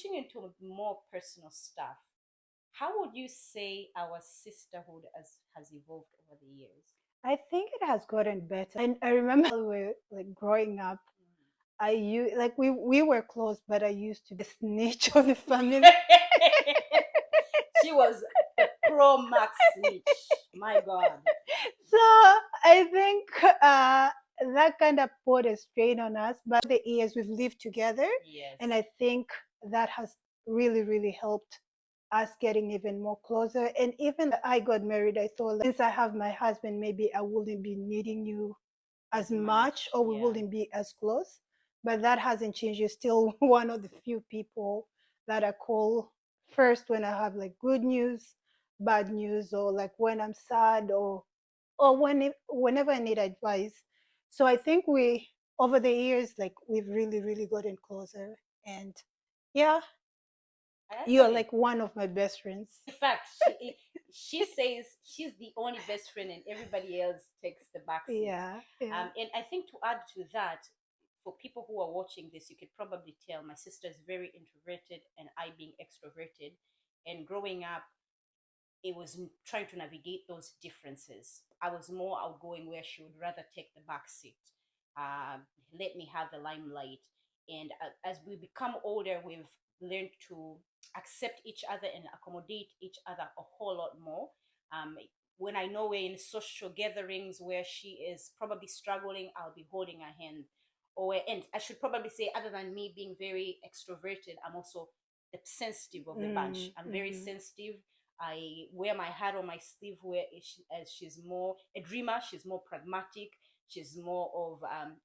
into more personal stuff, how would you say our sisterhood has evolved over the years? I think it has gotten better. And I remember when we were like growing up, I used like we were close, but I used to be the snitch of the family. She was a pro max snitch. My God. So I think that kind of put a strain on us. But the years we've lived together, Yes. and I think that has really, really helped us getting even more closer. And even I got married, I thought like, since I have my husband, maybe I wouldn't be needing you as As much, much. or we Yeah. wouldn't be as close. But that hasn't changed. You're still one of the few people that I call first when I have like good news, bad news, or like when I'm sad, or whenever I need advice. So I think we over the years, like we've really, really gotten closer. And yeah, I you're actually, like one of my best friends. in fact, she says she's the only best friend, and everybody else takes the back seat. Yeah, yeah. And I think to add to that, for people who are watching this, you could probably tell my sister is very introverted, and I being extroverted. And growing up, it was trying to navigate those differences. I was more outgoing, where she would rather take the back seat, uh, let me have the limelight. And as we become older, we've learned to accept each other and accommodate each other a whole lot more. Um, when I know we're in social gatherings where she is probably struggling, I'll be holding her hand. And I should probably say, other than me being very extroverted, I'm also the sensitive of the bunch. I'm very Mm-hmm. sensitive. I wear my heart on my sleeve, where as she's more a dreamer, she's more pragmatic. She's more of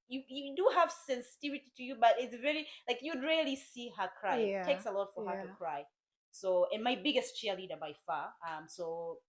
you do have sensitivity to you, but it's very like you'd rarely see her cry. It Yeah, takes a lot for her to yeah. cry. So, and my biggest cheerleader by far. So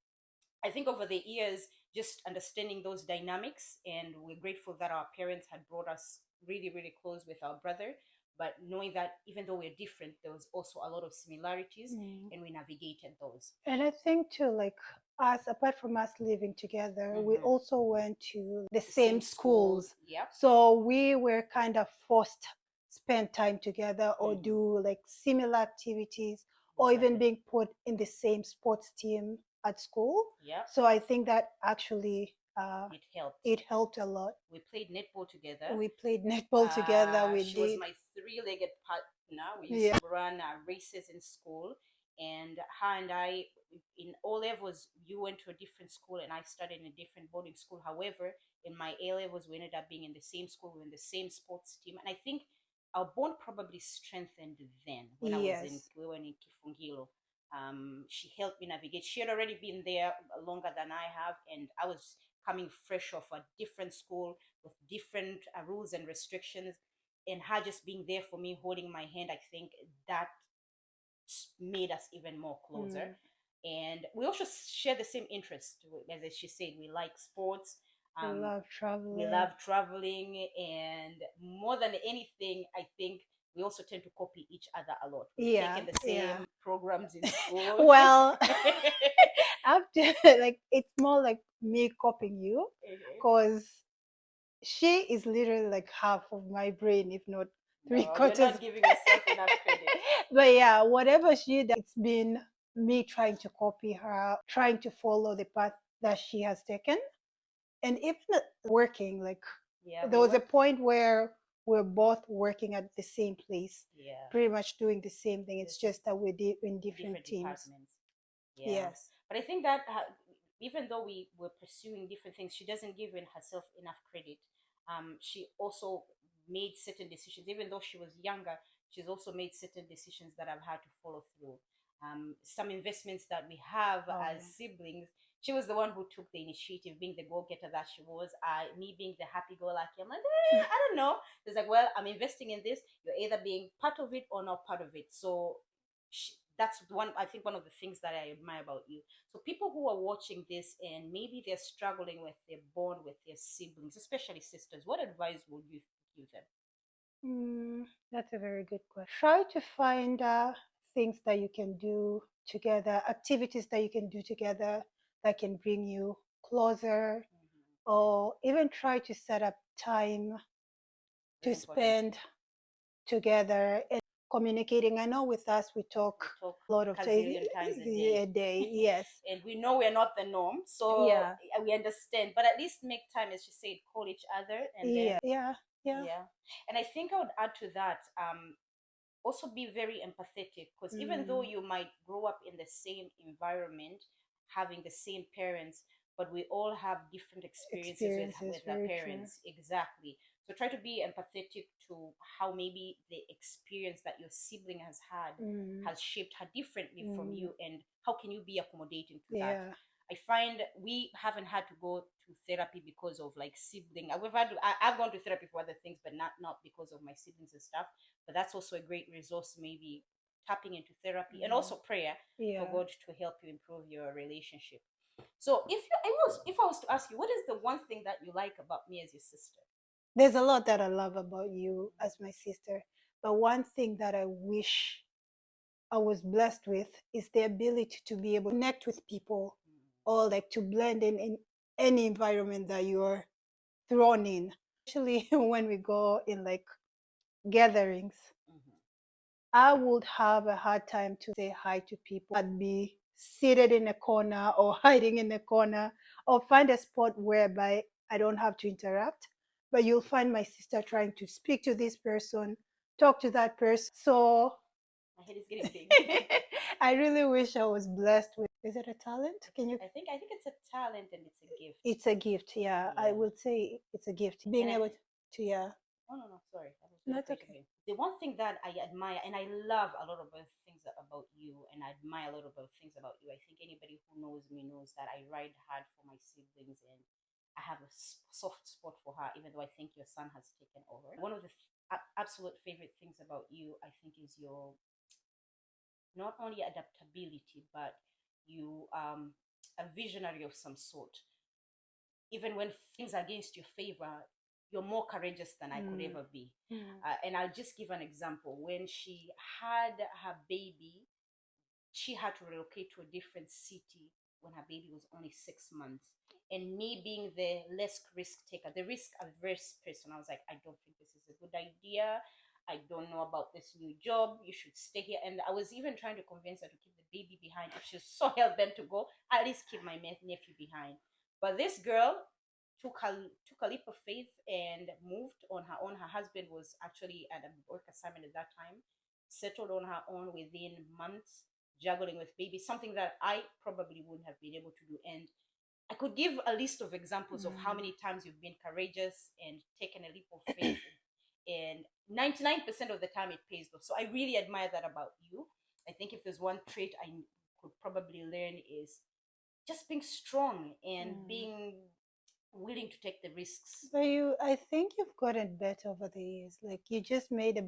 I think over the years, just understanding those dynamics, and we're grateful that our parents had brought us really, really close with our brother. But knowing that even though we're different, there was also a lot of similarities, Mm. and we navigated those. And I think too, like us, apart from us living together, we Mm-hmm. also went to the The same same school. schools. Yep. So we were kind of forced spend time together or Mm-hmm. do like similar activities or even Exactly. being put in the same sports team at school. Yep. So I think that actually It helped. it helped a lot. We played netball together. We played netball together. We She was did. my three-legged partner. We used Yeah. to run races in school, and her and I, in O levels, you went to a different school, and I studied in a different boarding school. However, in my A levels, we ended up being in the same school, we were in the same sports team, and I think our bond probably strengthened then when I was in Yes. we were in Kifungilo. She helped me navigate. She had already been there longer than I have, and I was coming fresh off a different school with different rules and restrictions, and her just being there for me, holding my hand. I think that made us even more closer. Mm. And we also share the same interest. As she said, we like sports. We um, love we traveling. love traveling, and more than anything, I think we also tend to copy each other a lot. We've Yeah, taken the yeah. same programs in school. Well, after like it's more like me copying you Mhm. because she is literally like half of my brain, if not three No, you're quarters. not giving yourself enough credit. But yeah, whatever she does, it's been me trying to copy her, trying to follow the path that she has taken. And even working, like Yeah, there we was a work. point where we're both working at the same place, Yeah, pretty much doing the same thing. It's this is just that we're in in different different teams. departments. Yeah, Yes. but I think that even though we were pursuing different things, she doesn't give in herself enough credit. She also made certain decisions, even though she was younger. She's also made certain decisions that I've had to follow through. Some investments that we have Oh as siblings, she was the one who took the initiative, being the go-getter that she was. Me being the happy-go-lucky, I'm like, yeah. I don't know. It's like, well, I'm investing in this. You're either being part of it or not part of it. So that's one, I think, one of the things that I admire about you. So people who are watching this and maybe they're struggling with their bond with their siblings, especially sisters, what advice would you give them? That's a very good question. Try to find things that you can do together, activities that you can do together that can bring you closer, Mm-hmm. or even try to set up time to Very important. spend together. communicating. I know with us we talk a lot of gazillion times a day. Yes. And we know we're not the norm, so Yeah. we understand. But at least make time, as you said, call each other, and then Yeah. And I think I would add to that, also be very empathetic, because even though you might grow up in the same environment, having the same parents, but we all have different experiences with our very true. parents. Exactly. So try to be empathetic to how maybe the experience that your sibling has had has shaped her differently from you, and how can you be accommodating to that. Yeah. I find we haven't had to go to therapy because of like sibling. I've gone to therapy for other things, but not because of my siblings and stuff. But that's also a great resource, maybe tapping into therapy and also prayer for God to help you improve your relationship. So if I was to ask you, what is the one thing that you like about me as your sister? There's a lot that I love about you as my sister, but one thing that I wish I was blessed with is the ability to be able to connect with people, or like to blend in any environment that you're thrown in. Especially when we go in like gatherings, I would have a hard time to say hi to people. I'd be seated in a corner or hiding in a corner, or find a spot whereby I don't have to interact. But you'll find my sister trying to speak to this person, talk to that person. So My head is getting big. I really wish I was blessed with. Is it a talent? Can you? I think it's a talent and it's a gift. It's a gift. Yeah, I would say it's a gift. Being able to, yeah. No, sorry. That's okay. The one thing that I admire and I love a lot about things about you, and I admire a lot about things about you. I think anybody who knows me knows that I ride hard for my siblings, and I have a soft spot for her, even though I think your son has taken over. One of the absolute favorite things about you, I think, is your not only adaptability, but you a visionary of some sort. Even when things are against your favor, you're more courageous than I could ever be. And I'll just give an example. When she had her baby, she had to relocate to a different city when her baby was only 6 months. And me being the less risk taker, the risk averse person, I was like, I don't think this is a good idea. I don't know about this new job. You should stay here. And I was even trying to convince her to keep the baby behind. If she's so hell bent to go, at least keep my nephew behind. But this girl took a leap of faith and moved on her own. Her husband was actually at a work assignment at that time, settled on her own within months, juggling with babies, something that I probably wouldn't have been able to do. And I could give a list of examples of how many times you've been courageous and taken a leap of faith. And 99% of the time it pays off. So I really admire that about you. I think if there's one trait I could probably learn is just being strong and being willing to take the risks. But I think you've gotten better over the years. Like you just made a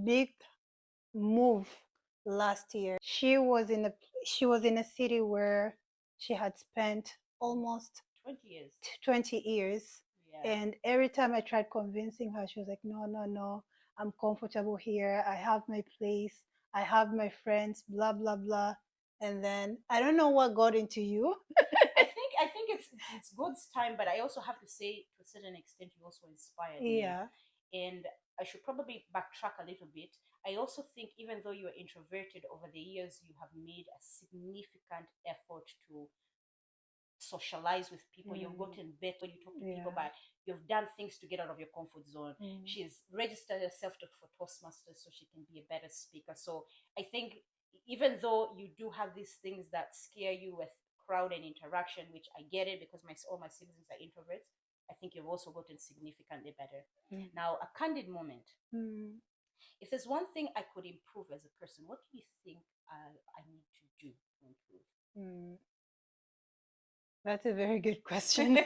big move last year. She was in a city where she had spent almost 20 years. Yeah. And every time I tried convincing her, she was like, no, I'm comfortable here. I have my place. I have my friends, blah, blah, blah. And then I don't know what got into you. I think it's God's time, but I also have to say, to a certain extent, you also inspired me. And I should probably backtrack a little bit. I also think, even though you are introverted, over the years, you have made a significant effort to socialize with people. You've gotten better when you talk to people, but you've done things to get out of your comfort zone. She's registered herself for Toastmasters so she can be a better speaker. So I think, even though you do have these things that scare you with crowd and interaction, which I get it because all my siblings are introverts, I think you've also gotten significantly better. Now, a candid moment. If there's one thing I could improve as a person, what do you think I need to do to improve? That's a very good question.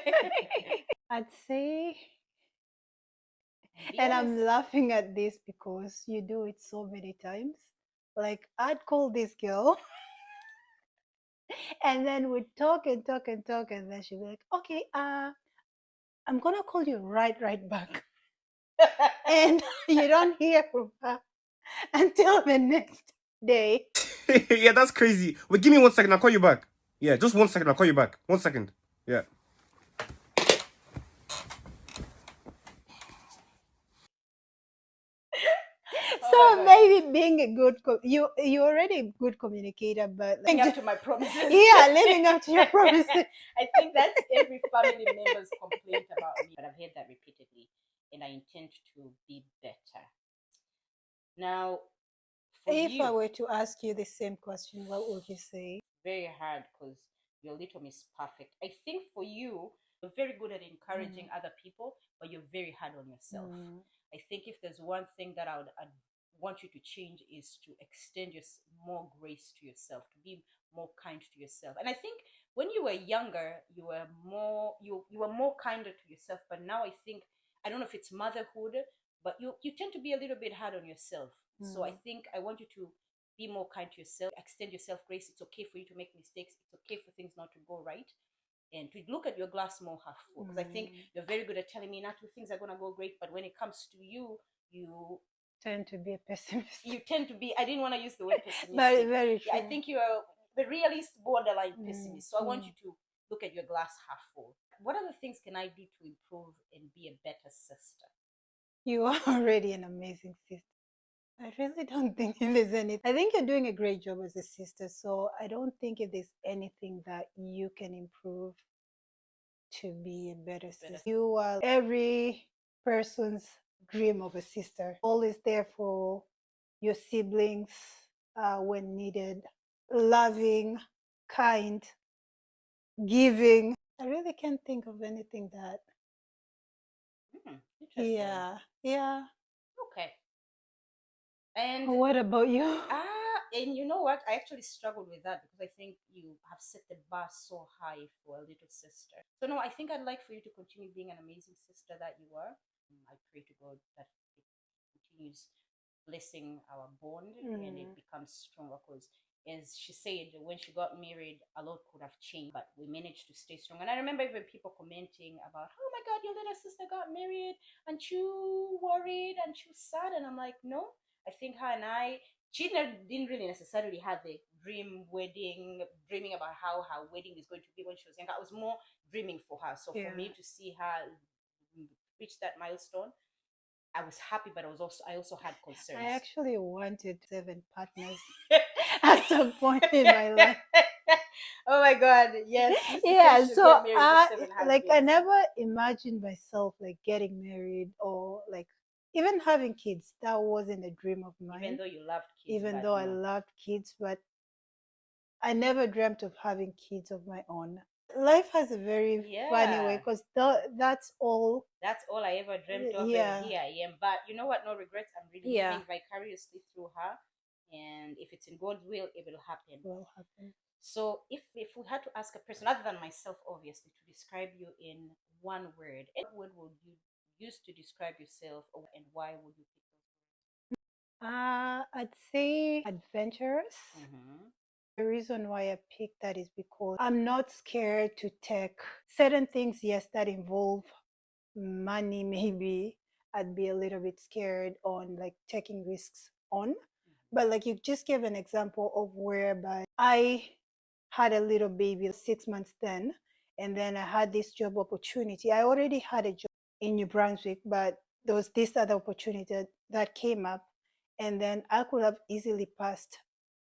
I'd say, and I'm laughing at this because you do it so many times. Like I'd call this girl and then we'd talk and talk and talk, and then she'd be like, okay, I'm gonna call you right back. And you don't hear from her until the next day. Yeah, that's crazy. Wait, give me 1 second. I'll call you back. Yeah, just 1 second. I'll call you back. 1 second. Yeah. So being a good you're already a good communicator, but Living up to my promises. yeah, living up to your promises. I think that's every family member's complaint about me, but I've heard that repeatedly, and I intend to be better. Now, for If you, I were to ask you the same question, what would you say? very hard because your little miss perfect. I think for you, you're very good at encouraging other people, but you're very hard on yourself. I think if there's one thing that I'd want you to change is to extend more grace to yourself, to be more kind to yourself. And I think when you were younger, you were more kinder to yourself. But now I think, I don't know if it's motherhood, but you tend to be a little bit hard on yourself. So I think I want you to be more kind to yourself, extend yourself grace. It's okay for you to make mistakes. It's okay for things not to go right. And to look at your glass more half full. Because I think you're very good at telling me not to things are gonna go great, but when it comes to you, you tend to be a pessimist. You tend to be, I didn't want to use the word pessimistic. Very, very true. I think you're the realist borderline pessimist. So I want you to look at your glass half full. What other things can I do to improve and be a better sister? You are already an amazing sister. I really don't think there's any. I think you're doing a great job as a sister. So I don't think if there's anything that you can improve to be a better sister. You are every person's dream of a sister. Always there for your siblings when needed. Loving, kind, giving. I really can't think of anything that. Interesting. Yeah. Okay. And what about you? And you know what? I actually struggled with that because I think you have set the bar so high for a little sister. So no, I think I'd like for you to continue being an amazing sister that you are. I pray to God that it continues blessing our bond and it becomes stronger, because as she said, when she got married, a lot could have changed, but we managed to stay strong. And I remember even people commenting about, oh my God, your little sister got married, and you worried and you sad. And I'm like, no, I think her and I, she didn't really necessarily have the dream wedding, dreaming about how her wedding is going to be when she was younger. I was more dreaming for her. So for me to see her reach that milestone, I was happy, but I also had concerns. I actually wanted 7 partners at some point in my life. Oh my God, yes. Yeah, so I never imagined myself like getting married or like even having kids. That wasn't a dream of mine. Even though you loved kids. Even though I loved kids, but I never dreamt of having kids of my own. Life has a very funny way, because that's all I ever dreamt of. And here I am. But you know what? No regrets. I'm really living vicariously through her. And if it's in God's will, it will happen. So if we had to ask a person other than myself, obviously, to describe you in one word, what word would you use to describe yourself, and why would you pick those words? I'd say adventurous. The reason why I picked that is because I'm not scared to take certain things, yes, that involve money, maybe I'd be a little bit scared on like taking risks on. But like you just gave an example of whereby I had a little baby 6 months then, and then I had this job opportunity. I already had a job in New Brunswick, but there was this other opportunity that came up, and then I could have easily passed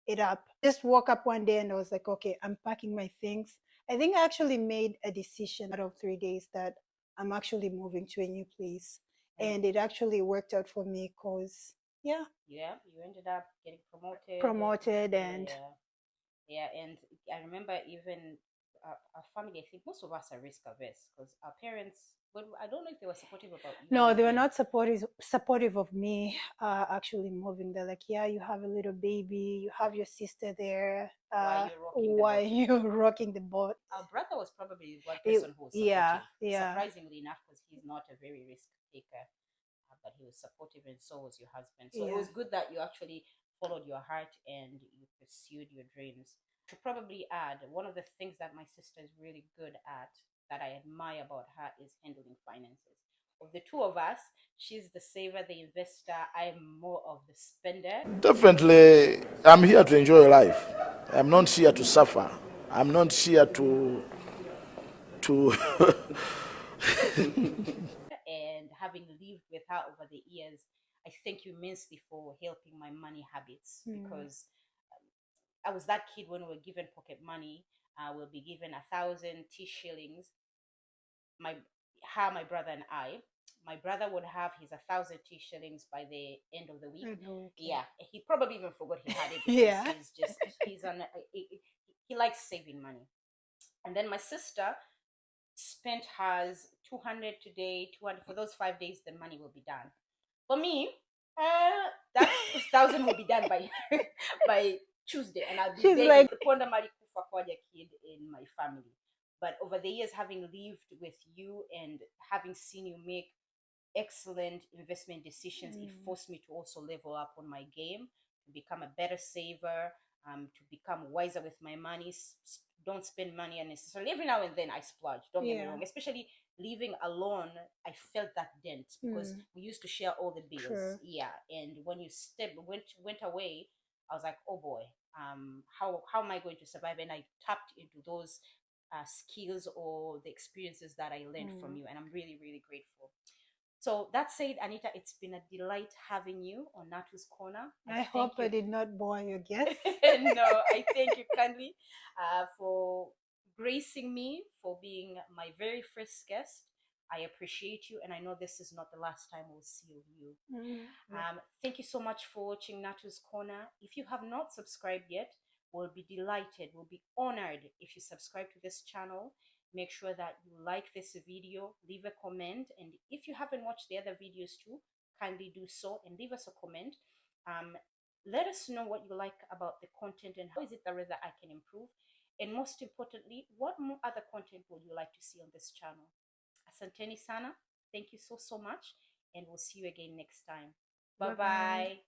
it up. Just woke up one day and I was like, okay, I'm packing my things. I think I actually made a decision out of 3 days that I'm actually moving to a new place. And it actually worked out for me because, you ended up getting promoted. And I remember even our family, I think most of us are risk averse because our parents, but I don't know if they were supportive about you. No, they were not supportive of me actually moving. They're like, yeah, you have a little baby, you have your sister there. Why are you rocking the boat? Our brother was probably one person who was supportive. Surprisingly enough, because he's not a very risk taker, but he was supportive, and so was your husband. So it was good that you actually followed your heart and you pursued your dreams. To probably add, one of the things that my sister is really good at, that I admire about her, is handling finances. Of the two of us, she's the saver, the investor. I'm more of the spender. Definitely, I'm here to enjoy life. I'm not here to suffer. I'm not here to And having lived with her over the years, I thank you immensely for helping my money habits, Mm. because I was that kid when we were given pocket money. We'll be given 1,000 shillings. My brother and I. My brother would have his 1,000 shillings by the end of the week. Okay. Yeah, he probably even forgot he had it, because Yeah. he likes saving money. And then my sister spent hers 200 today, 200 for those 5 days. The money will be done. For me, that 1,000 will be done by by Tuesday, and I'll be She's begging like, the Ponda Mari Kufa Kwaja kid in my family. But over the years, having lived with you and having seen you make excellent investment decisions, it forced me to also level up on my game, to become a better saver, to become wiser with my money. Don't spend money unnecessarily. Every now and then I splurge, don't get me Yeah. wrong, especially living alone. I felt that dent, because we used to share all the bills. True. Yeah, and when you went away, I was like, oh boy, how am I going to survive? And I tapped into those skills or the experiences that I learned from you, and I'm really, really grateful. So that said, Anita, it's been a delight having you on Natu's Corner. I hope I did not bore your guests. No, I thank you kindly for gracing me, for being my very first guest. I appreciate you, and I know this is not the last time we'll see you. Thank you so much for watching Natu's Corner. If you have not subscribed yet, we'll be delighted, we'll be honored if you subscribe to this channel. Make sure that you like this video, leave a comment, and if you haven't watched the other videos too, kindly do so and leave us a comment. Let us know what you like about the content and how is it that I can improve. And most importantly, what more other content would you like to see on this channel? Asanteni sana. Thank you so much. And we'll see you again next time. Bye-bye.